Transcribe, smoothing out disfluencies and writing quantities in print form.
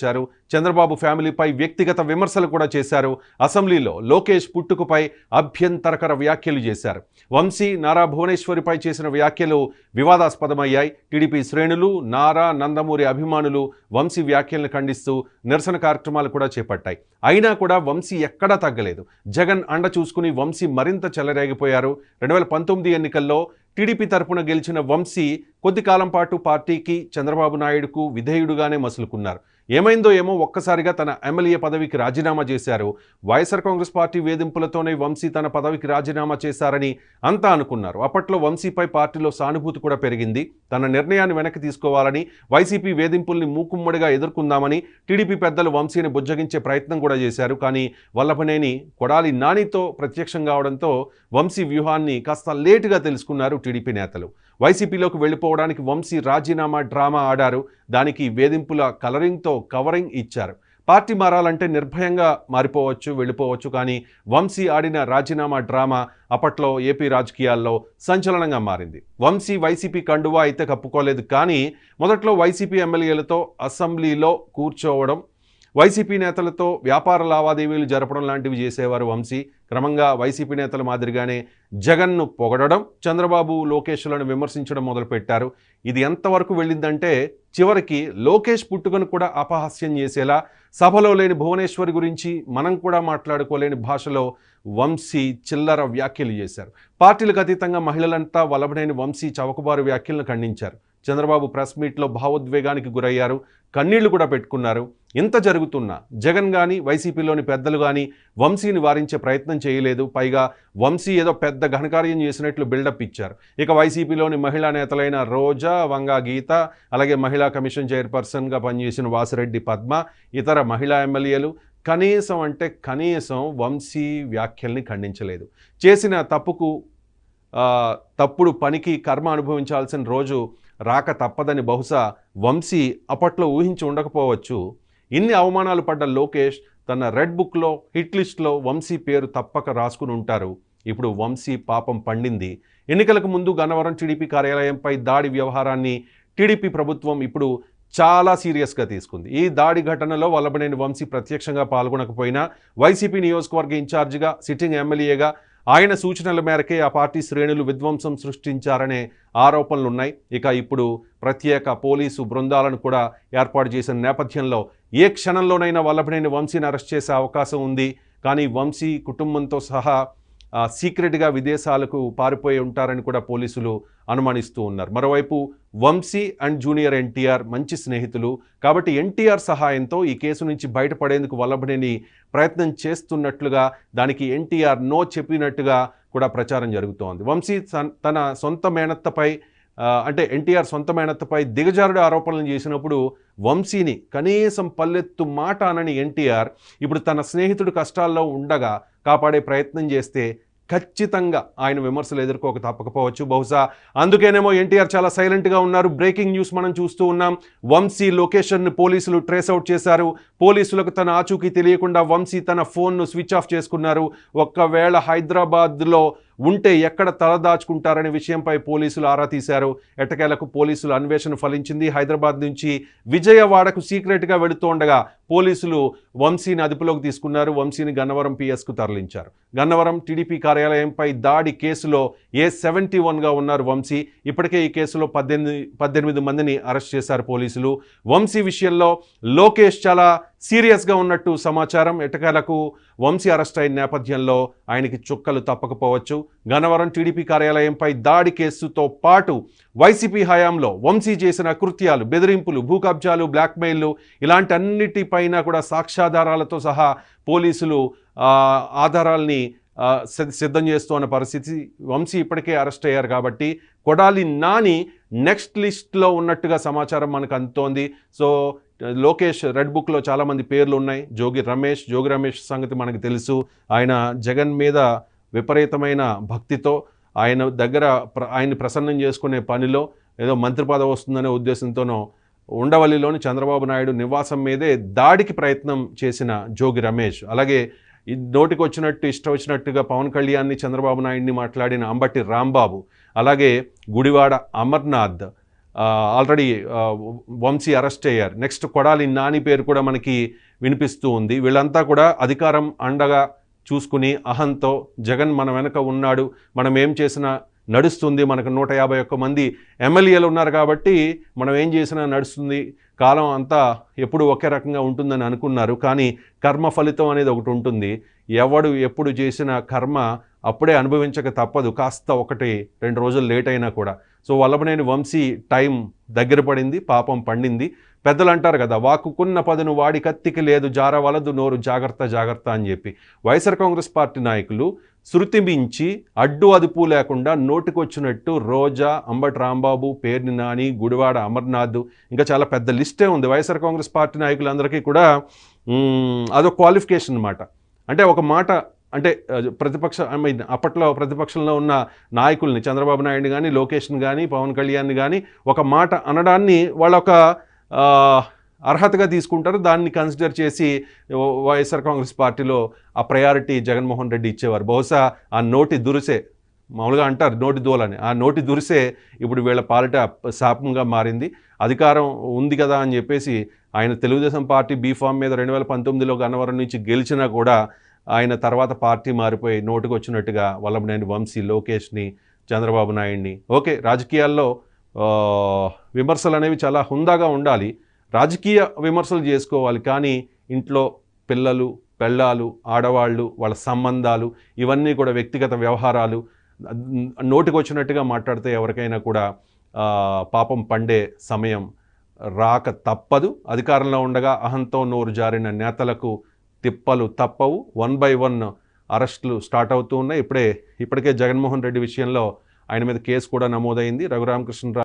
వచ్చారు. చంద్రబాబు ఫ్యామిలీపై వ్యక్తిగత విమర్శలు కూడా చేశారు. అసెంబ్లీలో లోకేష్ పుట్టుకపై అభ్యంతరకర వ్యాఖ్యలు చేశారు. వంశీ నారా భువనేశ్వరిపై చేసిన వ్యాఖ్యలు వివాదాస్పదమయ్యాయి. టీడీపీ శ్రేణులు, నారా, నందమూరి అభిమానులు వంశీ వ్యాఖ్యలను ఖండిస్తూ నిరసన కార్యక్రమాలు కూడా చేపట్టాయి. అయినా కూడా వంశీ ఎక్కడా తగ్గలేదు. జగన్ అండ చూసుకుని వంశీ మరింత చెలరేగిపోయారు. 2019 ఎన్నికల్లో టీడీపీ తరపున గెలిచిన వంశీ కొద్ది కాలం పాటు పార్టీకి, చంద్రబాబు నాయుడుకు విధేయుడుగానే మసులుకున్నారు. ఏమైందో ఏమో ఒక్కసారిగా తన ఎమ్మెల్యే పదవికి రాజీనామా చేశారు. వైఎస్ఆర్ కాంగ్రెస్ పార్టీ వేధింపులతోనే వంశీ తన పదవికి రాజీనామా చేశారని అంతా అనుకున్నారు. అప్పట్లో వంశీపై పార్టీలో సానుభూతి కూడా పెరిగింది. తన నిర్ణయాన్ని వెనక్కి తీసుకోవాలని, వైసీపీ వేధింపుల్ని మూకుమ్మడిగా ఎదుర్కొందామని టీడీపీ పెద్దలు వంశీని బుజ్జగించే ప్రయత్నం కూడా చేశారు. కానీ వల్లభనేని కొడాలి నానితో ప్రత్యక్షం కావడంతో వంశీ వ్యూహాన్ని కాస్త లేటుగా తెలుసుకున్నారు టీడీపీ నేతలు. వైసీపీలోకి వెళ్ళిపోవడానికి వంశీ రాజీనామా డ్రామా ఆడారు. దానికి వేధింపుల కలరింగ్తో కవరింగ్ ఇచ్చారు. పార్టీ మారాలంటే నిర్భయంగా మారిపోవచ్చు, వెళ్ళిపోవచ్చు. కానీ వంశీ ఆడిన రాజీనామా డ్రామా అప్పట్లో ఏపీ రాజకీయాల్లో సంచలనంగా మారింది. వంశీ వైసీపీ కండువా అయితే కప్పుకోలేదు. కానీ మొదట్లో వైసీపీ ఎమ్మెల్యేలతో అసెంబ్లీలో కూర్చోవడం, వైసీపీ నేతలతో వ్యాపార లావాదేవీలు జరపడం లాంటివి చేసేవారు వంశీ. క్రమంగా వైసీపీ నేతల మాదిరిగానే జగన్ను పొగడడం, చంద్రబాబు, లోకేష్లను విమర్శించడం మొదలుపెట్టారు. ఇది ఎంతవరకు వెళ్ళిందంటే చివరికి లోకేష్ పుట్టుకను కూడా అపహాస్యం చేసేలా, సభలో లేని భువనేశ్వరి గురించి మనం కూడా మాట్లాడుకోలేని భాషలో వంశీ చిల్లర వ్యాఖ్యలు చేశారు. పార్టీలకు అతీతంగా మహిళలంతా వల్లభనేని వంశీ చవకబారు వ్యాఖ్యలను ఖండించారు. చంద్రబాబు ప్రెస్ మీట్లో భావోద్వేగానికి గురయ్యారు, కన్నీళ్లు కూడా పెట్టుకున్నారు. ఇంత జరుగుతున్నా జగన్ కానీ, వైసీపీలోని పెద్దలు కానీ వంశీని వారించే ప్రయత్నం చేయలేదు. పైగా వంశీ ఏదో పెద్ద ఘనకార్యం చేసినట్లు బిల్డప్ ఇచ్చారు. ఇక వైసీపీలోని మహిళా నేతలైన రోజా, వంగా గీత, అలాగే మహిళా కమిషన్ చైర్పర్సన్గా పనిచేసిన వాసిరెడ్డి పద్మ, ఇతర మహిళా ఎమ్మెల్యేలు కనీసం వంశీ వ్యాఖ్యల్ని ఖండించలేదు. చేసిన తప్పుడు పనికి కర్మ అనుభవించాల్సిన రోజు రాక తప్పదని బహుశా వంశీ అప్పట్లో ఊహించి ఉండకపోవచ్చు. ఇన్ని అవమానాలు పడ్డ లోకేష్ తన రెడ్ బుక్లో, హిట్ లిస్ట్లో వంశీ పేరు తప్పక రాసుకుని ఉంటారు. ఇప్పుడు వంశీ పాపం పండింది. ఎన్నికలకు ముందు గన్నవరం టీడీపీ కార్యాలయంపై దాడి వ్యవహారాన్ని టీడీపీ ప్రభుత్వం ఇప్పుడు చాలా సీరియస్గా తీసుకుంది. ఈ దాడి ఘటనలో వల్లభనేని వంశీ ప్రత్యక్షంగా పాల్గొనకపోయినా వైసీపీ నియోజకవర్గ ఇన్ఛార్జిగా, సిట్టింగ్ ఎమ్మెల్యేగా ఆయన సూచనల మేరకే ఆ పార్టీ శ్రేణులు విధ్వంసం సృష్టించారనే ఆరోపణలున్నాయి. ఇక ఇప్పుడు ప్రత్యేక పోలీసు బృందాలను కూడా ఏర్పాటు చేసిన నేపథ్యంలో ఏ క్షణంలోనైనా వల్లభనేని వంశీని అరెస్ట్ చేసే అవకాశం ఉంది. కానీ వంశీ కుటుంబంతో సహా సీక్రెట్గా విదేశాలకు పారిపోయి ఉంటారని కూడా పోలీసులు అనుమానిస్తూ ఉన్నారు. మరోవైపు వంశీ అండ్ జూనియర్ ఎన్టీఆర్ మంచి స్నేహితులు కాబట్టి ఎన్టీఆర్ సహాయంతో ఈ కేసు నుంచి బయటపడేందుకు వల్లభనేని ప్రయత్నం చేస్తున్నట్లుగా, దానికి ఎన్టీఆర్ నో చెప్పినట్టుగా కూడా ప్రచారం జరుగుతోంది. వంశీ తన సొంత మేనత్తపై ఎన్టీఆర్ సొంత మేనత్తపై దిగజారుడు ఆరోపణలు చేసినప్పుడు వంశీని కనీసం పల్లెత్తు మాట అనని ఎన్టీఆర్ ఇప్పుడు తన స్నేహితుడు కష్టాల్లో ఉండగా కాపాడే ప్రయత్నం చేస్తే ఖచ్చితంగా ఆయన విమర్శలు ఎదుర్కోక తప్పకపోవచ్చు. బహుశా అందుకేనేమో ఎన్టీఆర్ చాలా సైలెంట్గా ఉన్నారు. బ్రేకింగ్ న్యూస్ మనం చూస్తూ ఉన్నాం. వంశీ లొకేషన్ను పోలీసులు ట్రేస్ అవుట్ చేశారు. పోలీసులకు తన ఆచూకీ తెలియకుండా వంశీ తన ఫోన్ను స్విచ్ ఆఫ్ చేసుకున్నారు. ఒక్కవేళ హైదరాబాద్లో ఉంటే ఎక్కడ తలదాచుకుంటారనే విషయంపై పోలీసులు ఆరా తీశారు. ఎట్టకేలకు పోలీసుల అన్వేషణ ఫలించింది. హైదరాబాద్ నుంచి విజయవాడకు సీక్రెట్గా వెళుతుండగా పోలీసులు వంశీని అదుపులోకి తీసుకున్నారు. వంశీని గన్నవరం పిఎస్కు తరలించారు. గన్నవరం టీడీపీ కార్యాలయంపై దాడి కేసులో A71గా ఉన్నారు వంశీ. ఇప్పటికే ఈ కేసులో 18 మందిని అరెస్ట్ చేశారు పోలీసులు. వంశీ విషయంలో లోకేష్ చాలా సీరియస్గా ఉన్నట్టు సమాచారం. ఎట్టకేలకు వంశీ అరెస్ట్ అయిన నేపథ్యంలో ఆయనకి చుక్కలు తప్పకపోవచ్చు. గన్నవరం టీడీపీ కార్యాలయంపై దాడి కేసుతో పాటు వైసీపీ హయాంలో వంశీ చేసిన కృత్యాలు, బెదిరింపులు, భూ కబ్జాలు, బ్లాక్మెయిల్లు ఇలాంటి అన్నిటిపైన కూడా సాక్ష్యాధారాలతో సహా పోలీసులు ఆధారాల్ని సిద్ధం చేస్తున్న పరిస్థితి. వంశీ ఇప్పటికే అరెస్ట్ అయ్యారు కాబట్టి కొడాలి నాని నెక్స్ట్ లిస్ట్లో ఉన్నట్టుగా సమాచారం మనకు అందుతోంది. సో లోకేష్ రెడ్ బుక్లో చాలామంది పేర్లు ఉన్నాయి. జోగి రమేష్ సంగతి మనకు తెలుసు. ఆయన జగన్ మీద విపరీతమైన భక్తితో ఆయన దగ్గర ఆయన్ని ప్రసన్నం చేసుకునే పనిలో ఏదో మంత్రి పదవి వస్తుందనే ఉద్దేశంతోనో ఉండవల్లిలోని చంద్రబాబు నాయుడు నివాసం మీదే దాడికి ప్రయత్నం చేసిన జోగి రమేష్, అలాగే నోటికి వచ్చినట్టు ఇష్టం వచ్చినట్టుగా పవన్ కళ్యాణ్ని, చంద్రబాబు నాయుడిని మాట్లాడిన అంబటి రాంబాబు, అలాగే గుడివాడ అమర్నాథ్, ఆల్రెడీ వంశీ అరెస్ట్ అయ్యారు. నెక్స్ట్ కొడాలి నాని పేరు కూడా మనకి వినిపిస్తూ ఉంది. వీళ్ళంతా కూడా అధికారం అండగా చూసుకుని అహంతో జగన్ మన వెనక ఉన్నాడు, మనం ఏం చేసినా నడుస్తుంది, మనకు 151 మంది ఎమ్మెల్యేలు ఉన్నారు కాబట్టి మనం ఏం చేసినా నడుస్తుంది, కాలం అంతా ఎప్పుడు ఒకే రకంగా ఉంటుందని అనుకున్నారు. కానీ కర్మ ఫలితం అనేది ఒకటి ఉంటుంది. ఎవడు ఎప్పుడు చేసిన కర్మ అప్పుడే అనుభవించక తప్పదు, కాస్త 1-2 రోజులు లేట్ అయినా కూడా. సో వల్లభనేని వంశీ టైం దగ్గర పడింది, పాపం పండింది. పెద్దలు అంటారు కదా, వాక్కుకున్న పదును వాడి కత్తికి లేదు, జారవలదు నోరు జాగ్రత్త జాగ్రత్త అని చెప్పి. వైఎస్ఆర్ కాంగ్రెస్ పార్టీ నాయకులు శృతి మించి అడ్డు అదుపు లేకుండా నోటికొచ్చినట్టు రోజా, అంబటి రాంబాబు, పేర్ని నాని, గుడివాడ అమర్నాథ్, ఇంకా చాలా పెద్ద లిస్టే ఉంది. వైఎస్ఆర్ కాంగ్రెస్ పార్టీ నాయకులందరికీ కూడా అదొక క్వాలిఫికేషన్ అన్నమాట. అంటే ఒక మాట అంటే అప్పట్లో ప్రతిపక్షంలో ఉన్న నాయకుల్ని చంద్రబాబు నాయుడు కానీ, లోకేష్ని కానీ, పవన్ కళ్యాణ్ని కానీ ఒక మాట అనడాన్ని వాళ్ళొక అర్హతగా తీసుకుంటారు. దాన్ని కన్సిడర్ చేసి వైఎస్ఆర్ కాంగ్రెస్ పార్టీలో ఆ ప్రయారిటీ జగన్మోహన్ రెడ్డి ఇచ్చేవారు. బహుశా ఆ నోటి దురిసే, మామూలుగా అంటారు నోటి దోలని, ఆ నోటి దురిసే ఇప్పుడు వీళ్ళ పాలిట శాపంగా మారింది. అధికారం ఉంది కదా అని చెప్పేసి ఆయన తెలుగుదేశం పార్టీ బీఫామ్ మీద 2019లో గన్నవరం నుంచి గెలిచినా కూడా ఆయన తర్వాత పార్టీ మారిపోయి నోటుకు వచ్చినట్టుగా వల్లభనేని వంశీ, లోకేష్ని, చంద్రబాబు నాయుడిని. ఓకే, రాజకీయాల్లో విమర్శలు అనేవి చాలా హుందాగా ఉండాలి, రాజకీయ విమర్శలు చేసుకోవాలి. కానీ ఇంట్లో పిల్లలు, పెళ్ళాలు, ఆడవాళ్ళు, వాళ్ళ సంబంధాలు, ఇవన్నీ కూడా వ్యక్తిగత వ్యవహారాలు, నోటికి వచ్చినట్టుగా మాట్లాడితే ఎవరికైనా కూడా పాపం పండే సమయం రాక తప్పదు. అధికారంలో ఉండగా అహంతో నోరు జారిన నేతలకు తిప్పలు తప్పవు. 1 by 1 అరెస్టులు స్టార్ట్ అవుతూ ఉన్నాయి. ఇప్పటికే జగన్మోహన్ రెడ్డి విషయంలో ఆయన మీద కేసు కూడా నమోదైంది. రఘురామకృష్ణరాజు